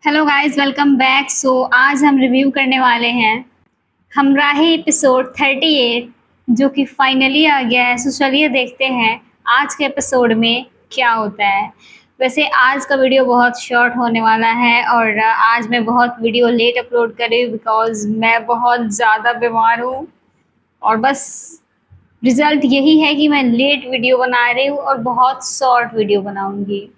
Hello guys, welcome back. आज हम review करने वाले हैं हमराही एपिसोड 38 जो कि फाइनली आ गया है। चलिए देखते हैं आज के एपिसोड में क्या होता है। वैसे आज का वीडियो बहुत शॉर्ट होने वाला है और आज मैं बहुत वीडियो लेट अपलोड कर रही हूँ बिकॉज मैं बहुत ज़्यादा बीमार हूँ और बस रिज़ल्ट यही है कि मैं लेट वीडियो बना रही हूँ और बहुत शॉर्ट वीडियो बनाऊँगी।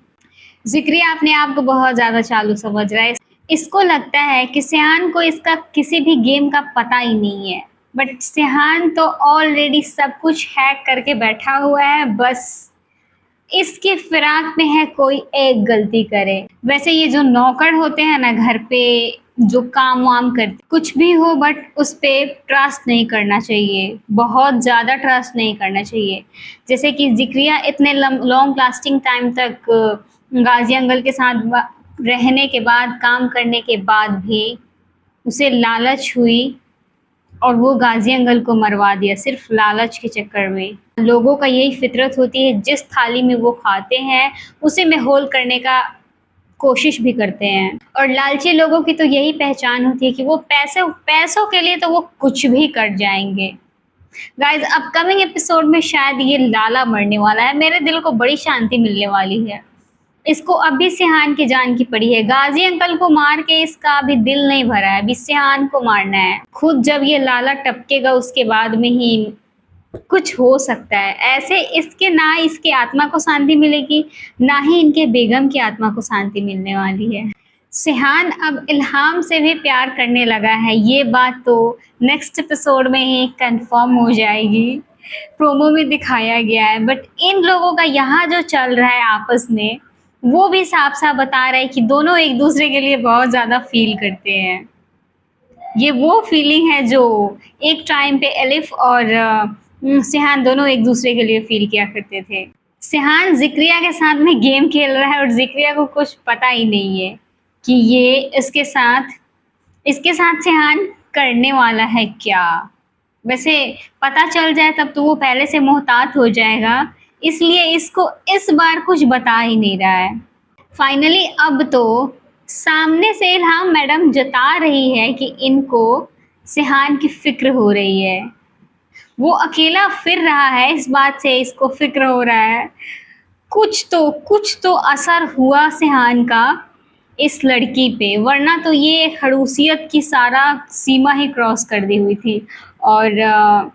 ज़िक्रिया अपने आप को बहुत ज़्यादा चालू समझ रहा है। इसको लगता है कि सिहान को इसका किसी भी गेम का पता ही नहीं है, बट सिहान तो ऑलरेडी सब कुछ हैक करके बैठा हुआ है। बस इसके फिराक में है कोई एक गलती करे। वैसे ये जो नौकर होते हैं ना घर पे, जो काम वाम करते कुछ भी हो, बट उस पे ट्रस्ट नहीं करना चाहिए, बहुत ज़्यादा ट्रस्ट नहीं करना चाहिए। जैसे कि ज़िक्रिया इतने लॉन्ग लास्टिंग टाइम तक गाजी अंकल के साथ रहने के बाद, काम करने के बाद भी उसे लालच हुई और वो गाजी अंकल को मरवा दिया सिर्फ लालच के चक्कर में। लोगों का यही फितरत होती है, जिस थाली में वो खाते हैं उसी में होल करने का कोशिश भी करते हैं। और लालची लोगों की तो यही पहचान होती है कि वो पैसों के लिए तो वो कुछ भी कर जाएंगे। गाइज, अपकमिंग एपिसोड में शायद ये लाला मरने वाला है। मेरे दिल को बड़ी शांति मिलने वाली है। इसको अभी सिहान की जान की पड़ी है। गाजी अंकल को मार के इसका अभी दिल नहीं भरा है, अभी सिहान को मारना है। खुद जब ये लाला टपकेगा उसके बाद में ही कुछ हो सकता है। ऐसे इसके ना इसकी आत्मा को शांति मिलेगी, ना ही इनके बेगम की आत्मा को शांति मिलने वाली है। सिहान अब इल्हाम से भी प्यार करने लगा है, ये बात तो नेक्स्ट एपिसोड में ही कंफर्म हो जाएगी। प्रोमो में दिखाया गया है, बट इन लोगों का यहाँ जो चल रहा है आपस में, वो भी साफ साफ बता रहा है कि दोनों एक दूसरे के लिए बहुत ज़्यादा फील करते हैं। ये वो फीलिंग है जो एक टाइम पे एलिफ और सिहान दोनों एक दूसरे के लिए फील किया करते थे। सिहान ज़िक्रिया के साथ में गेम खेल रहा है और ज़िक्रिया को कुछ पता ही नहीं है कि ये इसके साथ सिहान करने वाला है क्या। वैसे पता चल जाए तब तो वो पहले से मोहतात हो जाएगा, इसलिए इसको इस बार कुछ बता ही नहीं रहा है। फाइनली अब तो सामने से इल्हाम मैडम जता रही है कि इनको सिहान की फिक्र हो रही है। वो अकेला फिर रहा है, इस बात से इसको फिक्र हो रहा है। कुछ तो असर हुआ सिहान का इस लड़की पे, वरना तो ये खड़ूसियत की सारा सीमा ही क्रॉस कर दी हुई थी। और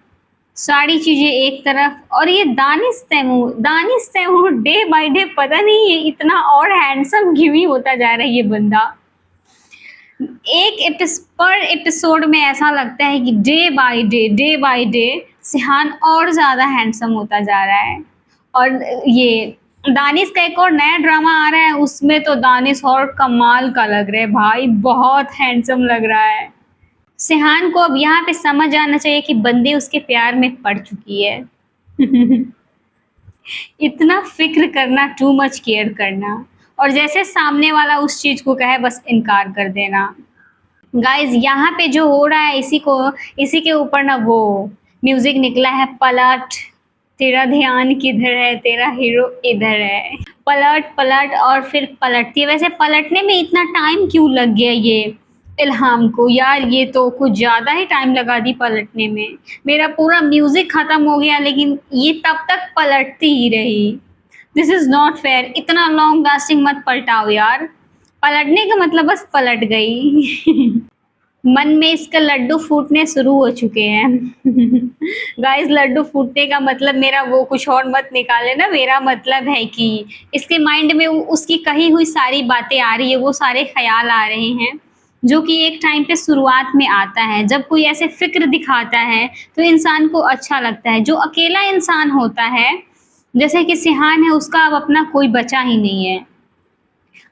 सारी चीज़ें एक तरफ, और ये Danish Taimur day by day पता नहीं ये इतना और हैंडसम क्यों ही होता जा रहा है ये बंदा। पर एपिसोड में ऐसा लगता है कि डे बाय डे सिहान और ज़्यादा हैंडसम होता जा रहा है। और ये दानिश का एक और नया ड्रामा आ रहा है, उसमें तो दानिश और कमाल का लग रहा है भाई, बहुत हैंडसम लग रहा है। सिहान को अब यहाँ पे समझ आना चाहिए कि बंदी उसके प्यार में पड़ चुकी है। इतना फिक्र करना, टू मच केयर करना, और जैसे सामने वाला उस चीज को कहे बस इनकार कर देना। गाइज, यहाँ पे जो हो रहा है इसी के ऊपर ना वो म्यूजिक निकला है, पलट तेरा ध्यान किधर है, तेरा हीरो इधर है। पलट पलट और फिर पलटती है। वैसे पलटने में इतना टाइम क्यों लग गया ये इल्हाम को यार, ये तो कुछ ज़्यादा ही टाइम लगा दी पलटने में। मेरा पूरा म्यूजिक ख़त्म हो गया लेकिन ये तब तक पलटती ही रही। दिस इज़ नॉट फेयर, इतना लॉन्ग लास्टिंग मत पलटाओ यार। पलटने का मतलब बस पलट गई। मन में इसका लड्डू फूटने शुरू हो चुके हैं। गाइस, लड्डू फूटने का मतलब मेरा वो कुछ और मत निकाले ना। मेरा मतलब है कि इसके माइंड में उसकी कही हुई सारी बातें आ रही है, वो सारे ख्याल आ रहे हैं जो कि एक टाइम पे शुरुआत में आता है। जब कोई ऐसे फिक्र दिखाता है तो इंसान को अच्छा लगता है। जो अकेला इंसान होता है, जैसे कि सिहान है, उसका अब अपना कोई बचा ही नहीं है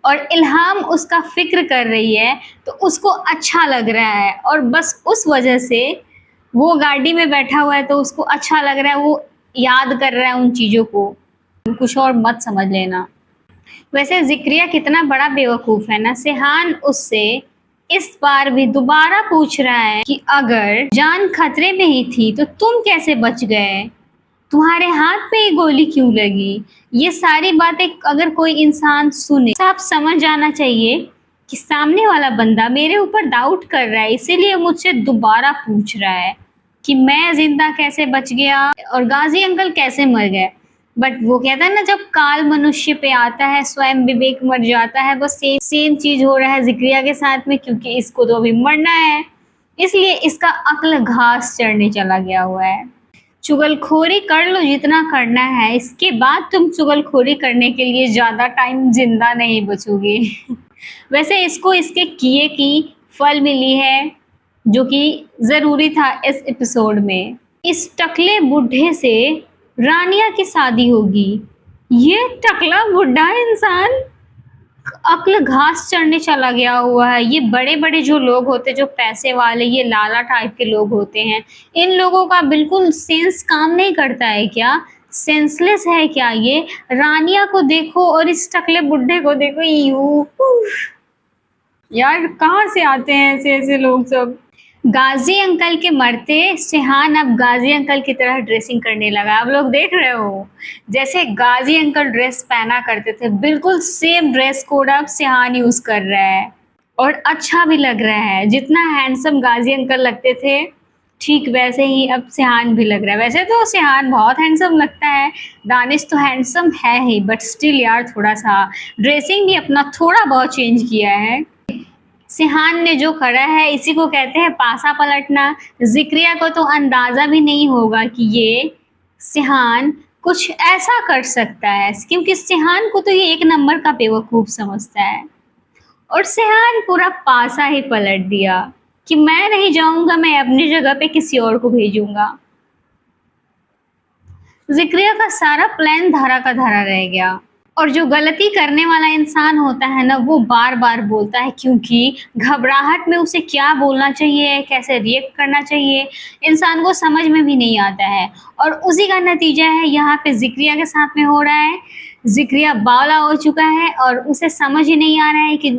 और इल्हाम उसका फिक्र कर रही है तो उसको अच्छा लग रहा है, और बस उस वजह से वो गाड़ी में बैठा हुआ है तो उसको अच्छा लग रहा है, वो याद कर रहा है उन चीज़ों को। कुछ और मत समझ लेना। वैसे ज़िक्रिया कितना बड़ा बेवकूफ़ है ना। सिहान उससे इस बार भी दोबारा पूछ रहा है कि अगर जान खतरे में ही थी तो तुम कैसे बच गए, तुम्हारे हाथ पे ही गोली क्यों लगी। ये सारी बातें अगर कोई इंसान सुने, सब समझ जाना चाहिए कि सामने वाला बंदा मेरे ऊपर डाउट कर रहा है, इसीलिए मुझसे दोबारा पूछ रहा है कि मैं जिंदा कैसे बच गया और गाजी अंकल कैसे मर गए। बट वो कहता है ना, जब काल मनुष्य पे आता है स्वयं विवेक मर जाता है। बस सेम चीज हो रहा है जिक्रिया के साथ में, क्योंकि इसको तो अभी मरना है, इसलिए इसका अक्ल घास चढ़ने चला गया हुआ है। चुगलखोरी कर लो जितना करना है, इसके बाद तुम चुगलखोरी करने के लिए ज़्यादा टाइम जिंदा नहीं बचोगे। वैसे इसको इसके किए की फल मिली है, जो कि ज़रूरी था इस एपिसोड में। इस टकले बुढ़े से रानिया की शादी होगी। ये टकला बुढ़ा इंसान अक्ल घास चढ़ने चला गया हुआ है। ये बड़े बड़े जो लोग होते हैं, जो पैसे वाले, ये लाला टाइप के लोग होते हैं, इन लोगों का बिल्कुल सेंस काम नहीं करता है क्या? सेंसलेस है क्या ये? रानिया को देखो और इस टकले बुढ़े को देखो। यू यार, कहाँ से आते हैं ऐसे ऐसे लोग सब। गाजी अंकल के मरते सिहान अब गाजी अंकल की तरह ड्रेसिंग करने लगा। आप लोग देख रहे हो, जैसे गाजी अंकल ड्रेस पहना करते थे, बिल्कुल सेम ड्रेस कोड अब सिहान यूज कर रहा है और अच्छा भी लग रहा है। जितना हैंडसम गाजी अंकल लगते थे, ठीक वैसे ही अब सिहान भी लग रहा है। वैसे तो सिहान बहुत हैंडसम लगता है, दानिश तो हैंडसम है ही, बट स्टिल यार थोड़ा सा ड्रेसिंग भी अपना थोड़ा बहुत चेंज किया है। सिहान ने जो करा है, इसी को कहते हैं पासा पलटना। जिक्रिया को तो अंदाजा भी नहीं होगा कि ये सिहान कुछ ऐसा कर सकता है, क्योंकि सिहान को तो ये एक नंबर का बेवकूफ समझता है। और सिहान पूरा पासा ही पलट दिया कि मैं नहीं जाऊंगा, मैं अपनी जगह पे किसी और को भेजूंगा। जिक्रिया का सारा प्लान धारा का धारा रह गया। और जो गलती करने वाला इंसान होता है ना, वो बार बार बोलता है, क्योंकि घबराहट में उसे क्या बोलना चाहिए, कैसे रिएक्ट करना चाहिए, इंसान को समझ में भी नहीं आता है। और उसी का नतीजा है यहाँ पे जिक्रिया के साथ में हो रहा है। जिक्रिया बावला हो चुका है और उसे समझ ही नहीं आ रहा है कि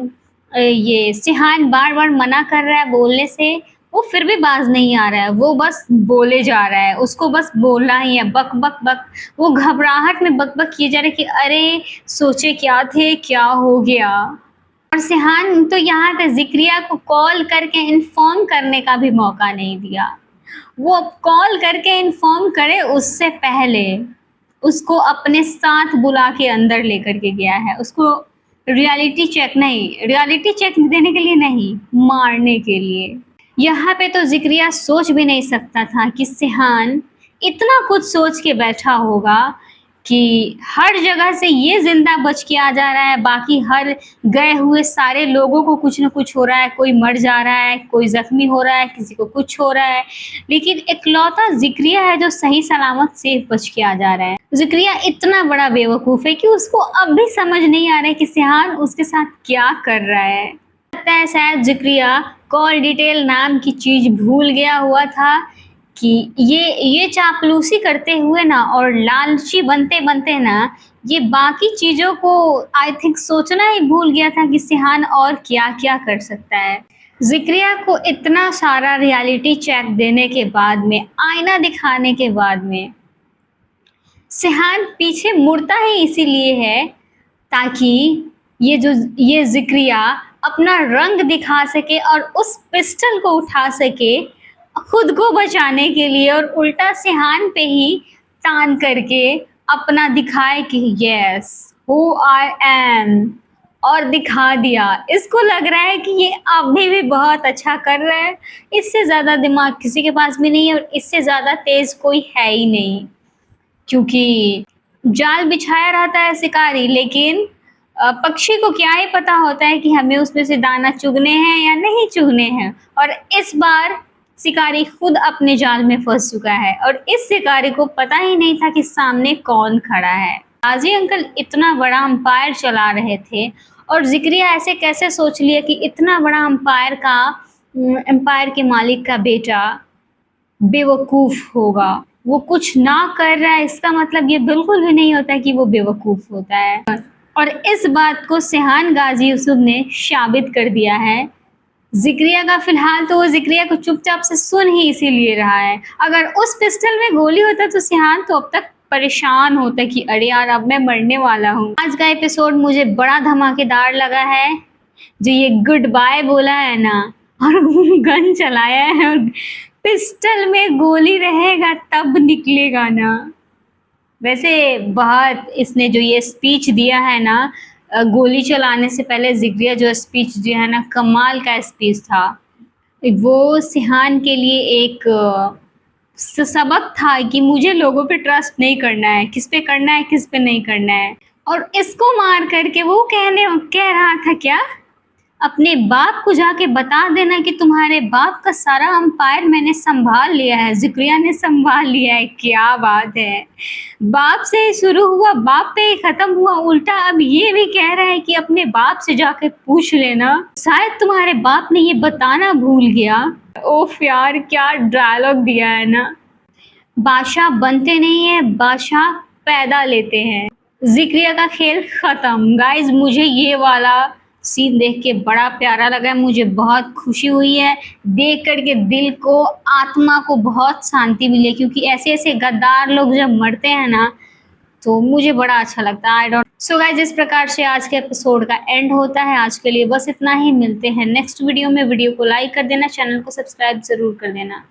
ये सिहान बार बार मना कर रहा है बोलने से, वो फिर भी बाज नहीं आ रहा है, वो बस बोले जा रहा है, उसको बस बोलना ही है, बक बक बक। वो घबराहट में बक बक किए जा रहे कि अरे सोचे क्या थे, क्या हो गया। और सिहान तो यहाँ पे जिक्रिया को कॉल करके इन्फॉर्म करने का भी मौका नहीं दिया। वो कॉल करके इन्फॉर्म करे उससे पहले उसको अपने साथ बुला के अंदर लेकर के गया है। उसको रियलिटी चेक देने के लिए नहीं, मारने के लिए। यहाँ पे तो जिक्रिया सोच भी नहीं सकता था कि सिहान इतना कुछ सोच के बैठा होगा कि हर जगह से ये जिंदा बच के आ जा रहा है, बाकी हर गए हुए सारे लोगों को कुछ न कुछ हो रहा है, कोई मर जा रहा है, कोई जख्मी हो रहा है, किसी को कुछ हो रहा है, लेकिन इकलौता जिक्रिया है जो सही सलामत सेफ बच के आ जा रहा है। जिक्रिया इतना बड़ा बेवकूफ़ है कि उसको अब भी समझ नहीं आ रहा है कि सिहान उसके साथ क्या कर रहा है। लगता है शायद जिक्रिया कॉल डिटेल नाम की चीज भूल गया हुआ था कि ये चापलूसी करते हुए ना और लालची बनते बनते ना, ये बाकी चीज़ों को आई थिंक सोचना ही भूल गया था कि सिहान और क्या क्या कर सकता है। जिक्रिया को इतना सारा रियलिटी चेक देने के बाद में, आईना दिखाने के बाद में, सिहान पीछे मुड़ता ही इसीलिए है ताकि ये जिक्रिया अपना रंग दिखा सके और उस पिस्टल को उठा सके खुद को बचाने के लिए, और उल्टा सिहान पे ही तान करके अपना दिखाए कि यस हु आई एम, और दिखा दिया। इसको लग रहा है कि ये अभी भी बहुत अच्छा कर रहा है, इससे ज़्यादा दिमाग किसी के पास भी नहीं है और इससे ज़्यादा तेज़ कोई है ही नहीं, क्योंकि जाल बिछाया रहता है शिकारी, लेकिन पक्षी को क्या ही पता होता है कि हमें उसमें से दाना चुगने हैं या नहीं चुगने हैं। और इस बार शिकारी खुद अपने जाल में फंस चुका है और इस शिकारी को पता ही नहीं था कि सामने कौन खड़ा है। गाजी अंकल इतना बड़ा अंपायर चला रहे थे और जिक्रिया ऐसे कैसे सोच लिया कि इतना बड़ा अंपायर के मालिक का बेटा बेवकूफ़ होगा। वो कुछ ना कर रहा है, इसका मतलब ये बिल्कुल भी नहीं होता कि वो बेवकूफ़ होता है। और इस बात को सिहान गाजी यूसुफ ने साबित कर दिया है। जिक्रिया का फिलहाल तो वो जिक्रिया को चुपचाप से सुन ही इसीलिए रहा है। अगर उस पिस्टल में गोली होता तो सिहान तो अब तक परेशान होता कि अरे यार अब मैं मरने वाला हूँ। आज का एपिसोड मुझे बड़ा धमाकेदार लगा है। जो ये गुड बाय बोला है ना और गन चलाया है और पिस्टल में गोली रहेगा तब निकलेगा ना। वैसे बहुत इसने जो ये स्पीच दिया है ना गोली चलाने से पहले जिक्रिया जो स्पीच दिया है ना कमाल का स्पीच था। वो सिहान के लिए एक सबक था कि मुझे लोगों पे ट्रस्ट नहीं करना है, किस पे करना है किस पे नहीं करना है। और इसको मार करके वो कह रहा था क्या, अपने बाप को जाके बता देना कि तुम्हारे बाप का सारा अंपायर मैंने संभाल लिया है, जिक्रिया ने संभाल लिया है। क्या बात है, बाप से ही शुरू हुआ बाप पे ही खत्म हुआ, उल्टा अब ये भी कह रहा है कि अपने बाप से जाके पूछ लेना, शायद तुम्हारे बाप ने ये बताना भूल गया। ओफ यार क्या डायलॉग दिया है ना। बादशाह बनते नहीं है, बादशाह पैदा लेते हैं। जिक्रिया का खेल खत्म। गाइज मुझे ये वाला सीन देख के बड़ा प्यारा लगा है, मुझे बहुत खुशी हुई है देख करके, दिल को आत्मा को बहुत शांति मिली है, क्योंकि ऐसे ऐसे गद्दार लोग जब मरते हैं ना तो मुझे बड़ा अच्छा लगता है। आई डोंट सो गाइज इस प्रकार से आज के एपिसोड का एंड होता है। आज के लिए बस इतना ही, मिलते हैं नेक्स्ट वीडियो में। वीडियो को लाइक कर देना, चैनल को सब्सक्राइब जरूर कर देना।